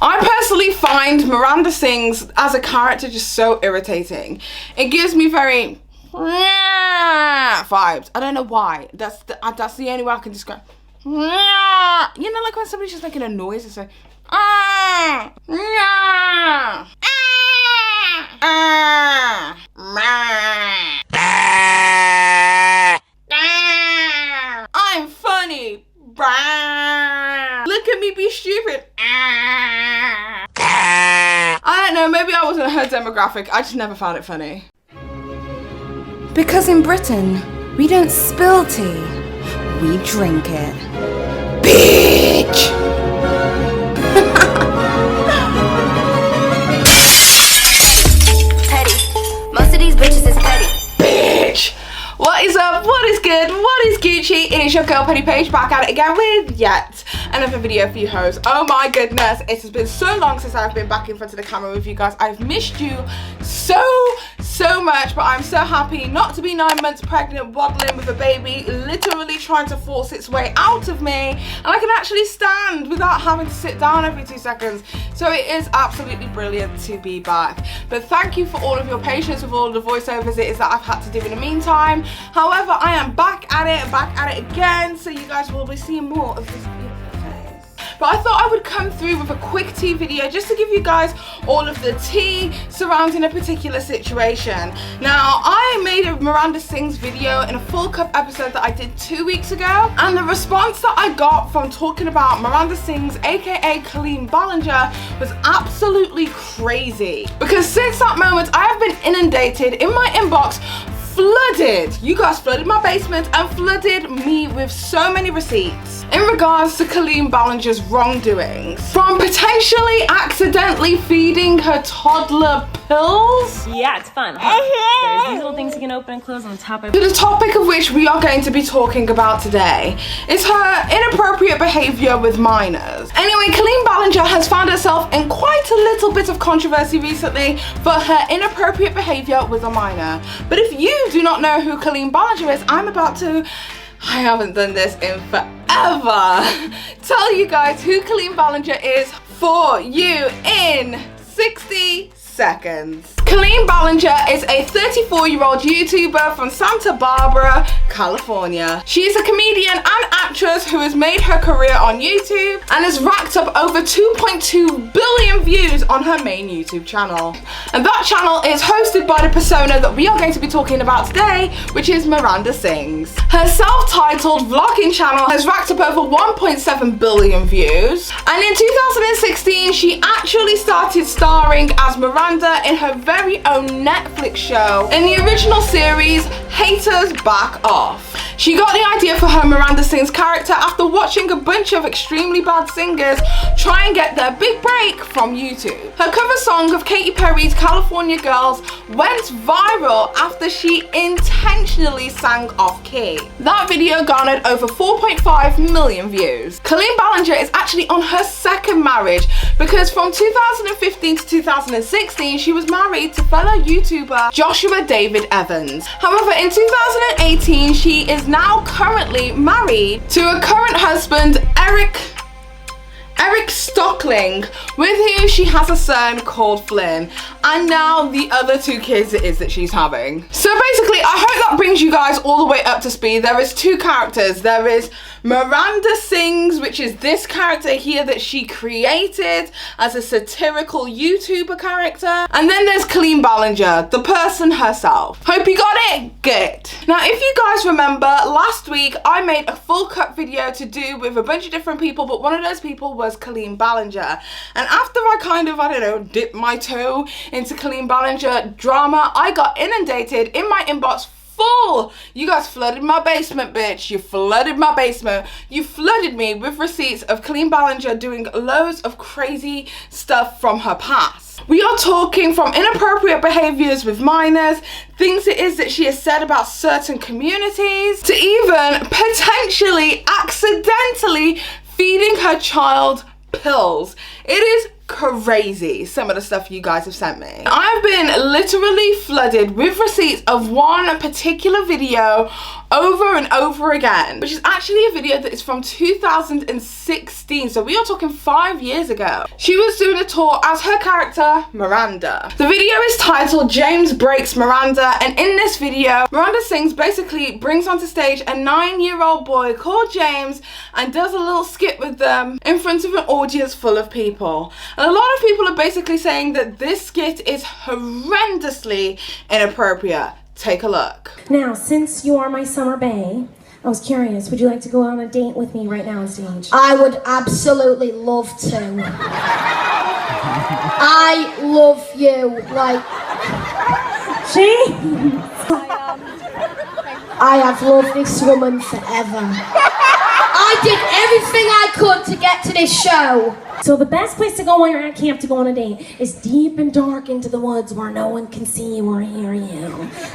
I personally find Miranda Sings as a character just so irritating. It gives me very vibes. I don't know why. That's the only way I can describe. You know, like when somebody's just making a noise, it's like I'm funny. Look at me be stupid. I don't know, maybe I wasn't her demographic. I just never found it funny. Because in Britain, we don't spill tea, we drink it. Bitch! Petty. Most of these bitches is petty. Bitch! What is up? What is good? What is Gucci? It is your girl Petty Paige back at it again with yet another video for you hoes. Oh my goodness, it has been so long since I've been back in front of the camera with you guys. I've missed you so much, but I'm so happy not to be 9 months pregnant, waddling with a baby, literally trying to force its way out of me, and I can actually stand without having to sit down every 2 seconds. So it is absolutely brilliant to be back. But thank you for all of your patience with all of the voiceovers it is that I've had to do in the meantime. However, I am back at it again, so you guys will be seeing more of this beautiful face. But I thought I would come through with a quick tea video just to give you guys all of the tea surrounding a particular situation. Now, I made a Miranda Sings video in a full cup episode that I did 2 weeks ago, and the response that I got from talking about Miranda Sings, aka Colleen Ballinger, was absolutely crazy. Because since that moment, I have been inundated in my inbox, flooded. You guys flooded my basement and flooded me with so many receipts in regards to Colleen Ballinger's wrongdoings. From potentially accidentally feeding her toddler pills. Yeah, it's fun. There's these little things you can open and close on the top of to the topic of which we are going to be talking about today is her inappropriate behavior with minors. Anyway, Colleen Ballinger has found herself in quite a little bit of controversy recently for her inappropriate behavior with a minor. But if you do not know who Colleen Ballinger is, I haven't done this in forever, tell you guys who Colleen Ballinger is for you in 60 seconds. Colleen Ballinger is a 34-year-old YouTuber from Santa Barbara, California. She is a comedian and actress who has made her career on YouTube and has racked up over 2.2 billion views on her main YouTube channel. And that channel is hosted by the persona that we are going to be talking about today, which is Miranda Sings. Her self-titled vlogging channel has racked up over 1.7 billion views. And in 2016, she actually started starring as Miranda in her very own Netflix show in the original series Haters Back Off. She got the idea for her Miranda Sings character after watching a bunch of extremely bad singers try and get their big break from YouTube. Her cover song of Katy Perry's California Girls went viral after she intentionally sang off key. That video garnered over 4.5 million views. Colleen Ballinger is actually on her second marriage because from 2015 to 2016 she was married to fellow YouTuber Joshua David Evans. However, in 2018 she is now currently married to a current husband, Eric Stockling, with who she has a son called Flynn, and now the other 2 kids it is that she's having. So basically, I hope that brings you guys all the way up to speed. There is 2 characters. There is Miranda Sings, which is this character here that she created as a satirical YouTuber character. And then there's Colleen Ballinger, the person herself. Hope you got it? Good. Now, if you guys remember, last week I made a full cut video to do with a bunch of different people, but one of those people was Colleen Ballinger. And after I kind of, dipped my toe into Colleen Ballinger drama, I got inundated in my inbox full. You guys flooded my basement, bitch. You flooded my basement. You flooded me with receipts of Colleen Ballinger doing loads of crazy stuff from her past. We are talking from inappropriate behaviors with minors, things it is that she has said about certain communities, to even potentially accidentally feeding her child pills. It is crazy, some of the stuff you guys have sent me. I've been literally flooded with receipts of one particular video over and over again, which is actually a video that is from 2016, so we are talking 5 years ago. She was doing a tour as her character Miranda. The video is titled James Breaks Miranda, and in this video Miranda Sings basically brings onto stage a 9-year-old boy called James and does a little skit with them in front of an audience full of people. And a lot of people are basically saying that this skit is horrendously inappropriate. Take a look. Now, since you are my summer bae, I was curious, would you like to go on a date with me right now on stage? I would absolutely love to. I love you, like... James! I have loved this woman forever. I did everything I could to get to this show. So the best place to go while you're at camp to go on a date is deep and dark into the woods where no one can see you or hear you.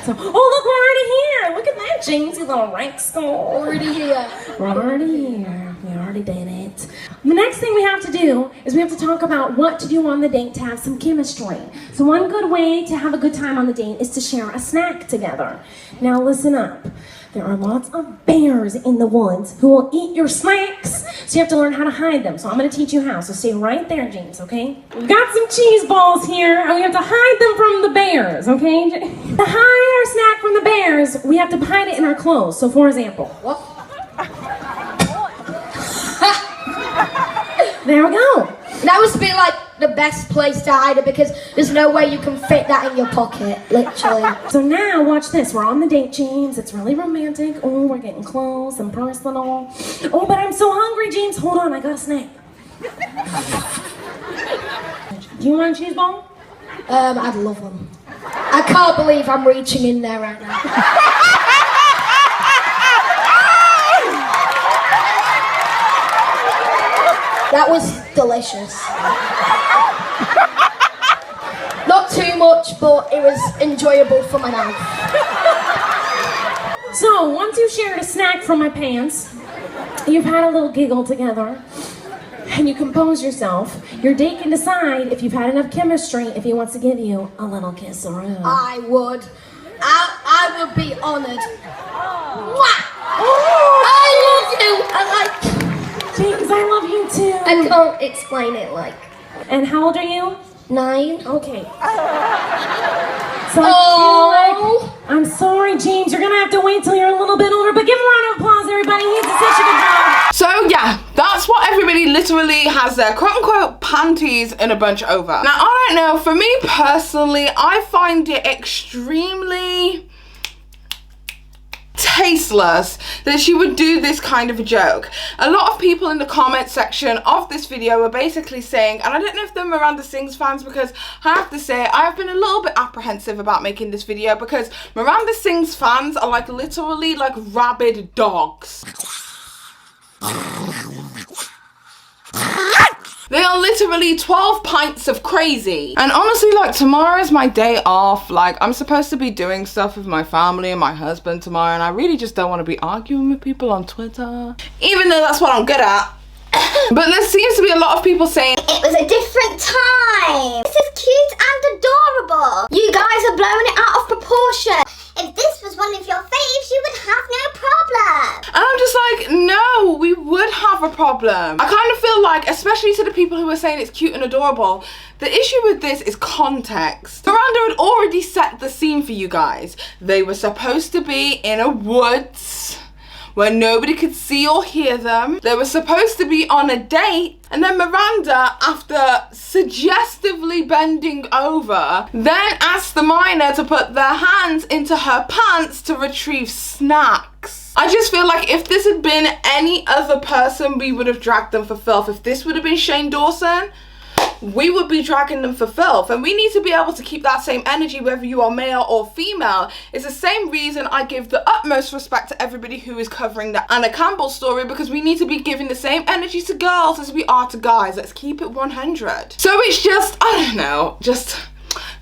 So, oh look, we're already here. Look at that, James, you little rank score. Already here. We're already here. We already did it. The next thing we have to do is we have to talk about what to do on the date to have some chemistry. So one good way to have a good time on the date is to share a snack together. Now listen up. There are lots of bears in the woods who will eat your snacks, so you have to learn how to hide them. So I'm going to teach you how. So stay right there, James, okay? We've got some cheese balls here, and we have to hide them from the bears, okay? To hide our snack from the bears, we have to hide it in our clothes. So for example, What? there we go. That must be like the best place to hide it because there's no way you can fit that in your pocket, literally. So now, watch this. We're on the date, James. It's really romantic. Oh, we're getting close and personal. Oh, but I'm so hungry, James. Hold on, I got a snack. Do you want a cheese ball? I'd love them. I can't believe I'm reaching in there right now. That was delicious. Not too much, but it was enjoyable for my mouth. So, once you've shared a snack from my pants, you've had a little giggle together, and you compose yourself, your date can decide if you've had enough chemistry, if he wants to give you a little kiss or a... I would. I would be honoured. Mwah! I love you. James, I love you too. I can't explain it like. And how old are you? 9. Okay. So I feel like, I'm sorry, James, you're gonna have to wait till you're a little bit older, but give him a round of applause, everybody. He did such a good job. So yeah, that's what everybody literally has their quote-unquote panties in a bunch over. Now, I don't know, for me personally, I find it extremely tasteless that she would do this kind of a joke. A lot of people in the comment section of this video were basically saying, and I don't know if they're Miranda Sings fans, because I have to say I have been a little bit apprehensive about making this video because Miranda Sings fans are like literally like rabid dogs. They are literally 12 pints of crazy. And honestly, like, tomorrow is my day off. Like, I'm supposed to be doing stuff with my family and my husband tomorrow, and I really just don't want to be arguing with people on Twitter, even though that's what I'm good at. But there seems to be a lot of people saying It was a different time. This is cute and adorable. You guys are blowing it out of proportion. If this was one of your faves, you would have no problem. And I'm just like, no, we would have a problem. I kind of feel like, especially to the people who are saying it's cute and adorable, the issue with this is context. Miranda had already set the scene for you guys. They were supposed to be in a woods where nobody could see or hear them. They were supposed to be on a date, and then Miranda, after suggestively bending over, then asked the minor to put their hands into her pants to retrieve snacks. I just feel like if this had been any other person, we would have dragged them for filth. If this would have been Shane Dawson, we would be dragging them for filth, and we need to be able to keep that same energy whether you are male or female. It's the same reason I give the utmost respect to everybody who is covering the Anna Campbell story, because we need to be giving the same energy to girls as we are to guys. Let's keep it 100. So it's just, I don't know, just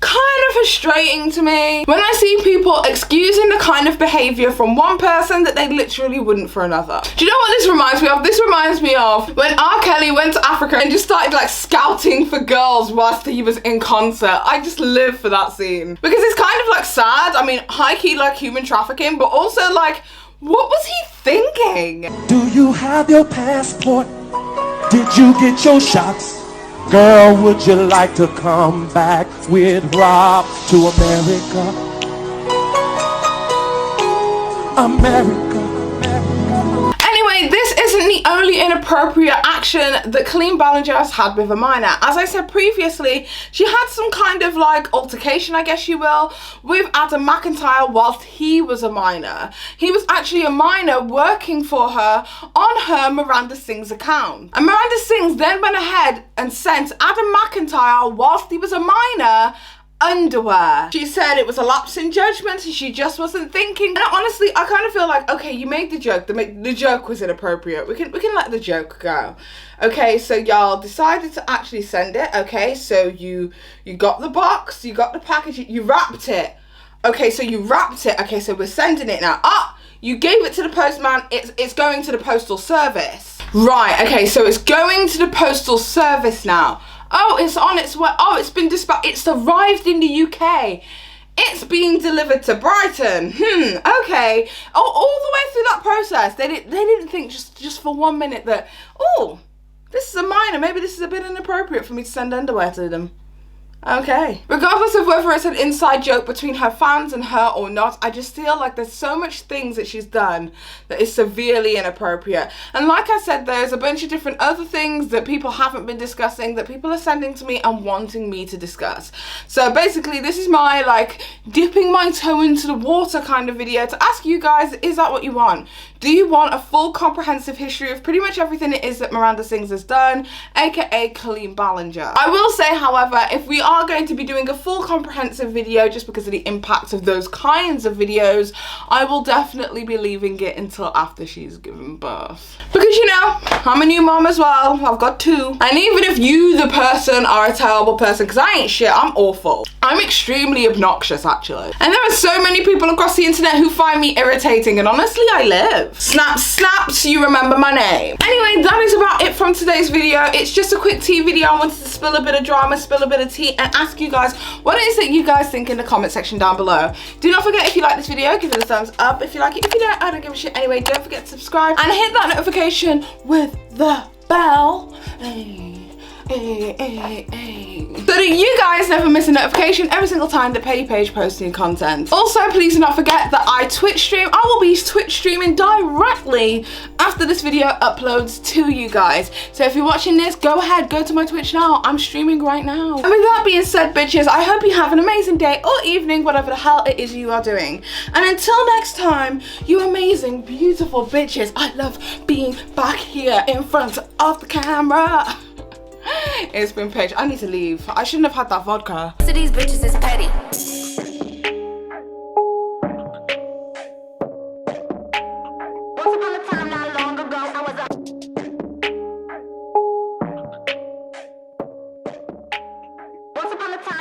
kind of frustrating to me when I see people excusing the kind of behavior from one person that they literally wouldn't for another. Do you know what this reminds me of? This reminds me of when R. Kelly went to Africa and just started like scouting for girls whilst he was in concert. I just live for that scene because it's kind of like sad. I mean, high-key like human trafficking, but also like, what was he thinking? Do you have your passport? Did you get your shots? Girl, would you like to come back with Rob to America? America. Anyway, this isn't the only inappropriate action that Colleen Ballinger has had with a minor. As I said previously, she had some kind of like altercation, I guess you will, with Adam McIntyre whilst he was a minor. He was actually a minor working for her on her Miranda Sings account. And Miranda Sings then went ahead and sent Adam McIntyre, whilst he was a minor, underwear. She said it was a lapse in judgment and she just wasn't thinking. And honestly, I kind of feel like, okay, you made the joke. The joke was inappropriate. We can let the joke go. Okay, so y'all decided to actually send it. Okay, so you got the box, you got the package, you wrapped it. Okay, so you wrapped it. Okay, so we're sending it now. You gave it to the postman. It's going to the postal service. Right, okay, so it's going to the postal service now. Oh, it's on its way. Oh, it's been dispatched. It's arrived in the UK. It's being delivered to Brighton. Okay. Oh, all the way through that process, they didn't think just for 1 minute that, oh, this is a minor. Maybe this is a bit inappropriate for me to send underwear to them. Okay. Regardless of whether it's an inside joke between her fans and her or not, I just feel like there's so much things that she's done that is severely inappropriate. And like I said, there's a bunch of different other things that people haven't been discussing that people are sending to me and wanting me to discuss. So basically, this is my like dipping my toe into the water kind of video to ask you guys, is that what you want? Do you want a full comprehensive history of pretty much everything it is that Miranda Sings has done, aka Colleen Ballinger? I will say, however, if we are going to be doing a full comprehensive video just because of the impact of those kinds of videos, I will definitely be leaving it until after she's given birth. Because you know, I'm a new mom as well. I've got 2. And even if you, the person, are a terrible person, because I ain't shit, I'm awful. I'm extremely obnoxious, actually. And there are so many people across the internet who find me irritating, and honestly, I live. Snaps, you remember my name. Anyway, that is about it from today's video. It's just a quick tea video. I wanted to spill a bit of drama, spill a bit of tea, and ask you guys what it is that you guys think in the comment section down below. Do not forget, if you like this video, give it a thumbs up. If you like it, if you don't, I don't give a shit anyway. Don't forget to subscribe and hit that notification with the bell. So that you guys never miss a notification every single time that Paige posts new content. Also, please do not forget that I Twitch stream. I will be Twitch streaming directly after this video uploads to you guys. So if you're watching this, go ahead, go to my Twitch now. I'm streaming right now. And with that being said, bitches, I hope you have an amazing day or evening, whatever the hell it is you are doing. And until next time, you amazing, beautiful bitches. I love being back here in front of the camera. It's been Paige. I need to leave. I shouldn't have had that vodka. So these bitches is petty. Once upon a time, not long